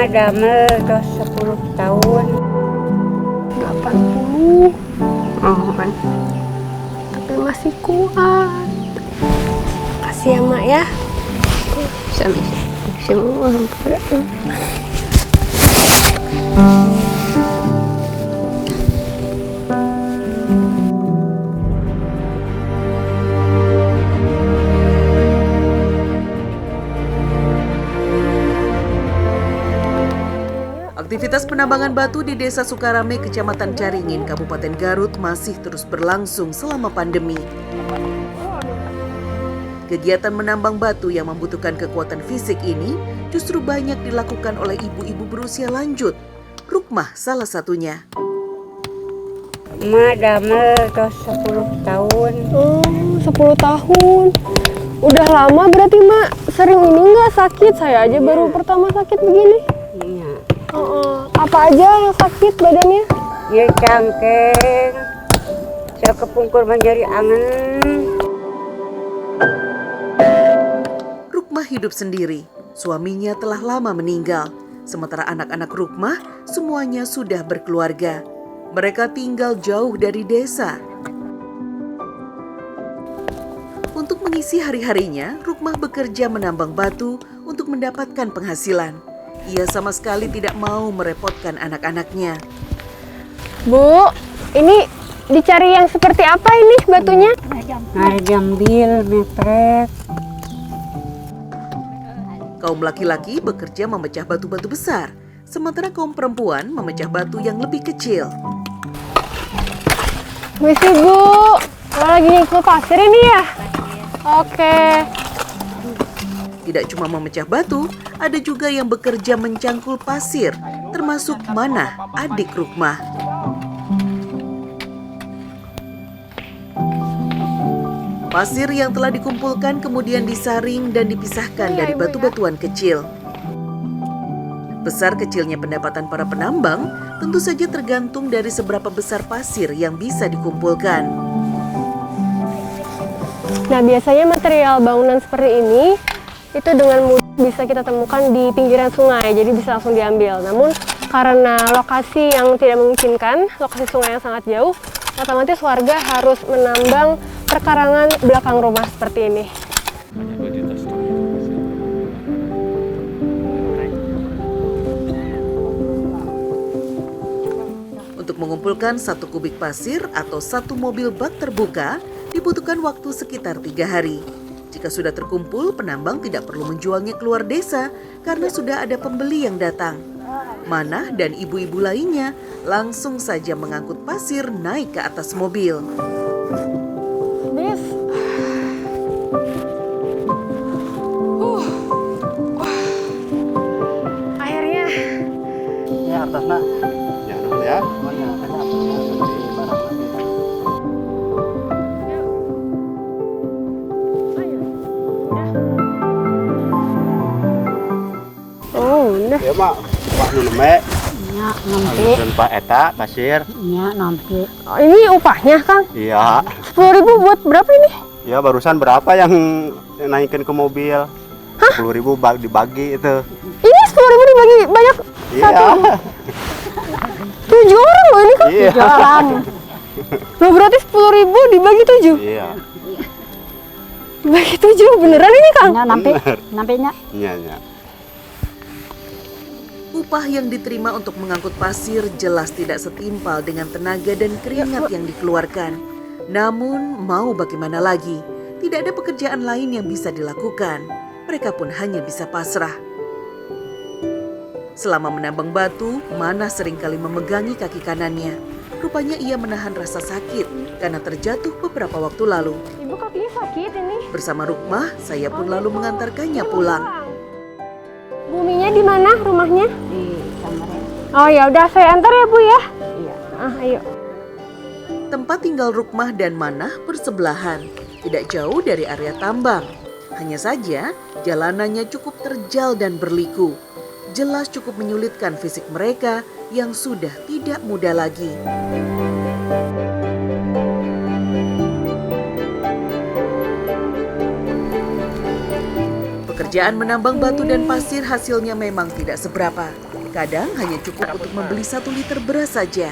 Mah damel dos 10 tahun. 80. Oh, kan. Tapi masih kuat. Kasih ya, Mak ya. Semua. Aktivitas penambangan batu di Desa Sukarame, Kecamatan Caringin, Kabupaten Garut masih terus berlangsung selama pandemi. Kegiatan menambang batu yang membutuhkan kekuatan fisik ini justru banyak dilakukan oleh ibu-ibu berusia lanjut. Rukmah salah satunya. Mah damel dos 10 tahun. 10 tahun. Udah lama berarti, Mak. Sering ini nggak sakit? Saya aja baru pertama sakit begini. Iya. Apa aja yang sakit badannya? Ya cangkeng. Saya kepungkur menjadi angen. Rukmah hidup sendiri. Suaminya telah lama meninggal. Sementara anak-anak Rukmah semuanya sudah berkeluarga. Mereka tinggal jauh dari desa. Untuk mengisi hari-harinya, Rukmah bekerja menambang batu untuk mendapatkan penghasilan. Ia sama sekali tidak mau merepotkan anak-anaknya. Bu, ini dicari yang seperti apa ini batunya? Ada jambil, metrek. Kaum laki-laki bekerja memecah batu-batu besar, sementara kaum perempuan memecah batu yang lebih kecil. Misi, Bu. Kalau lagi nyingkul pasir ini ya? Oke. Tidak cuma memecah batu, ada juga yang bekerja mencangkul pasir, termasuk Manah, adik Rukmah. Pasir yang telah dikumpulkan kemudian disaring dan dipisahkan dari batu-batuan kecil. Besar kecilnya pendapatan para penambang tentu saja tergantung dari seberapa besar pasir yang bisa dikumpulkan. Nah, biasanya material bangunan seperti ini itu dengan mudah bisa kita temukan di pinggiran sungai, jadi bisa langsung diambil. Namun karena lokasi yang tidak memungkinkan, lokasi sungai yang sangat jauh, otomatis warga harus menambang perkarangan belakang rumah seperti ini. Untuk mengumpulkan 1 kubik pasir atau 1 mobil bak terbuka dibutuhkan waktu sekitar 3 hari. Jika sudah terkumpul, penambang tidak perlu menjualnya keluar desa karena sudah ada pembeli yang datang. Manah dan ibu-ibu lainnya langsung saja mengangkut pasir naik ke atas mobil. Bis. Akhirnya. Ya atasnya. Ya dulu ya. Oh, nah. Ya mak, pak dulu mek. Ya, nampi. Dan pak eta pasir. Ya, nampi. Oh, ini upahnya, Kang? Iya. 10.000 buat berapa ini? Ya barusan berapa yang naikin ke mobil? 10.000 dibagi itu. Ini 10.000 dibagi banyak. Iya. 7 orang loh ini, Kang? Iya. 7 orang. Loh, berarti 10.000 dibagi 7? Iya. Dibagi 7 beneran ini, Kang? Ya, nampi. Bener. Nampinya. Iya, iya. Upah yang diterima untuk mengangkut pasir jelas tidak setimpal dengan tenaga dan keringat yang dikeluarkan. Namun, mau bagaimana lagi? Tidak ada pekerjaan lain yang bisa dilakukan. Mereka pun hanya bisa pasrah. Selama menambang batu, Manah seringkali memegangi kaki kanannya. Rupanya ia menahan rasa sakit karena terjatuh beberapa waktu lalu. Ibu kakinya sakit ini. Bersama Rukmah, saya pun lalu mengantarkannya pulang. Buminya di mana rumahnya? Di kamarnya. Oh ya udah, saya antar ya Bu ya. Iya. Ayo. Tempat tinggal Rukmah dan Manah bersebelahan, tidak jauh dari area tambang. Hanya saja, jalanannya cukup terjal dan berliku. Jelas cukup menyulitkan fisik mereka yang sudah tidak muda lagi. Pekerjaan menambang batu dan pasir hasilnya memang tidak seberapa. Kadang hanya cukup untuk membeli 1 liter beras saja.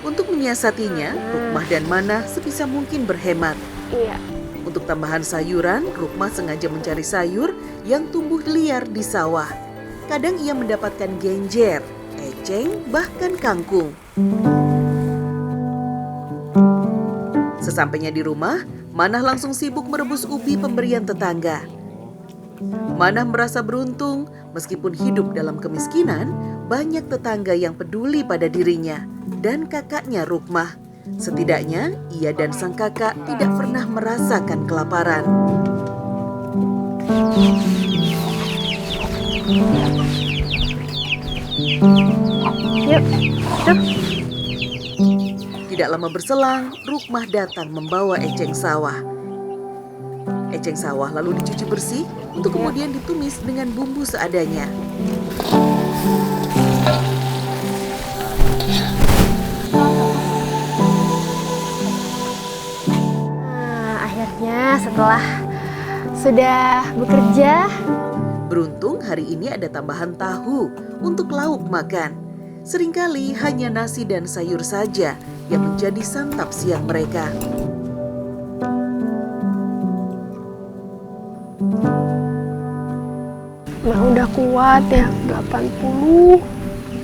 Untuk menyiasatinya, Rukmah dan Manah sebisa mungkin berhemat. Iya. Untuk tambahan sayuran, Rukmah sengaja mencari sayur yang tumbuh liar di sawah. Kadang ia mendapatkan genjer, eceng, bahkan kangkung. Sesampainya di rumah, Manah langsung sibuk merebus ubi pemberian tetangga. Manah merasa beruntung, meskipun hidup dalam kemiskinan, banyak tetangga yang peduli pada dirinya dan kakaknya Rukmah. Setidaknya, ia dan sang kakak tidak pernah merasakan kelaparan. Yuk. Tidak lama berselang, Rukmah datang membawa eceng sawah. Eceng sawah lalu dicuci bersih untuk kemudian ditumis dengan bumbu seadanya. Nah, akhirnya setelah sudah bekerja, Beruntung hari ini ada tambahan tahu untuk lauk makan. Seringkali hanya nasi dan sayur saja yang menjadi santap siang mereka. Mah udah kuat ya, 80.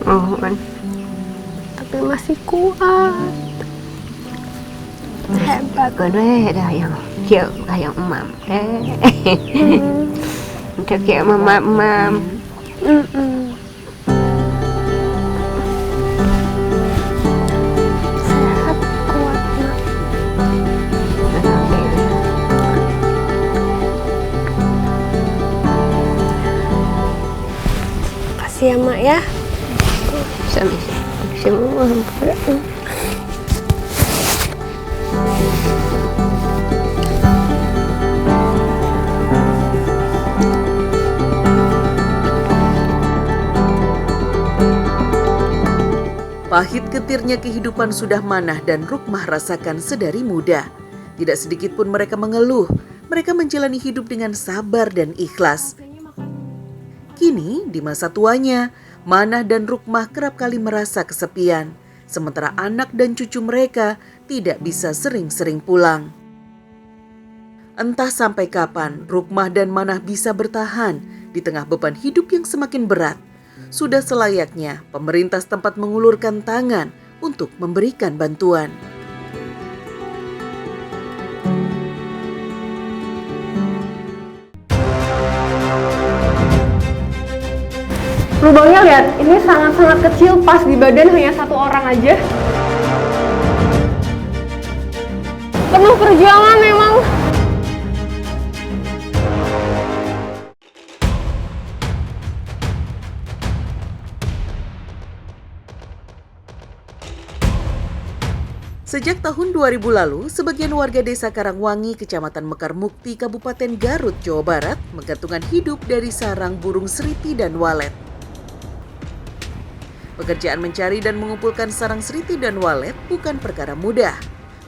Oh, kan. Tapi masih kuat. Hebat. Có đứa là yang chịu kayak mam deh. Untuk kayak mam. Sehat, kuat, Mak. Kasih ya, Mak ya. Semua. Pahit getirnya kehidupan sudah Manah dan Rukmah rasakan sedari muda. Tidak sedikit pun mereka mengeluh. Mereka menjalani hidup dengan sabar dan ikhlas. Kini, di masa tuanya, Manah dan Rukmah kerap kali merasa kesepian. Sementara anak dan cucu mereka tidak bisa sering-sering pulang. Entah sampai kapan Rukmah dan Manah bisa bertahan di tengah beban hidup yang semakin berat. Sudah selayaknya pemerintah setempat mengulurkan tangan untuk memberikan bantuan. Lubangnya lihat, ini sangat-sangat kecil, pas di badan hanya 1 orang aja. Penuh perjuangan memang. Sejak tahun 2000 lalu, sebagian warga desa Karangwangi, Kecamatan Mekar Mukti, Kabupaten Garut, Jawa Barat, menggantungkan hidup dari sarang burung seriti dan walet. Pekerjaan mencari dan mengumpulkan sarang seriti dan walet bukan perkara mudah.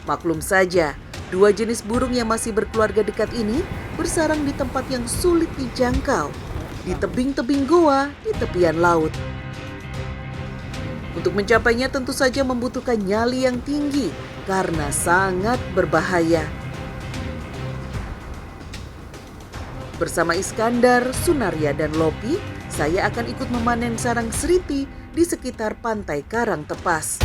Maklum saja, 2 jenis burung yang masih berkeluarga dekat ini bersarang di tempat yang sulit dijangkau, di tebing-tebing goa di tepian laut. Untuk mencapainya tentu saja membutuhkan nyali yang tinggi karena sangat berbahaya. Bersama Iskandar, Sunaria, dan Lopi, saya akan ikut memanen sarang seriti di sekitar pantai Karangtepas.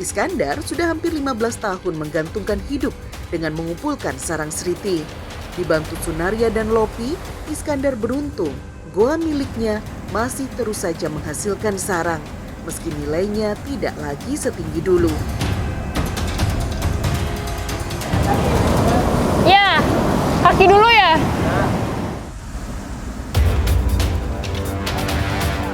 Iskandar sudah hampir 15 tahun menggantungkan hidup dengan mengumpulkan sarang seriti. Dibantu Sunaria dan Lopi, Iskandar beruntung goa miliknya masih terus saja menghasilkan sarang, meski nilainya tidak lagi setinggi dulu. Ya, kaki dulu ya.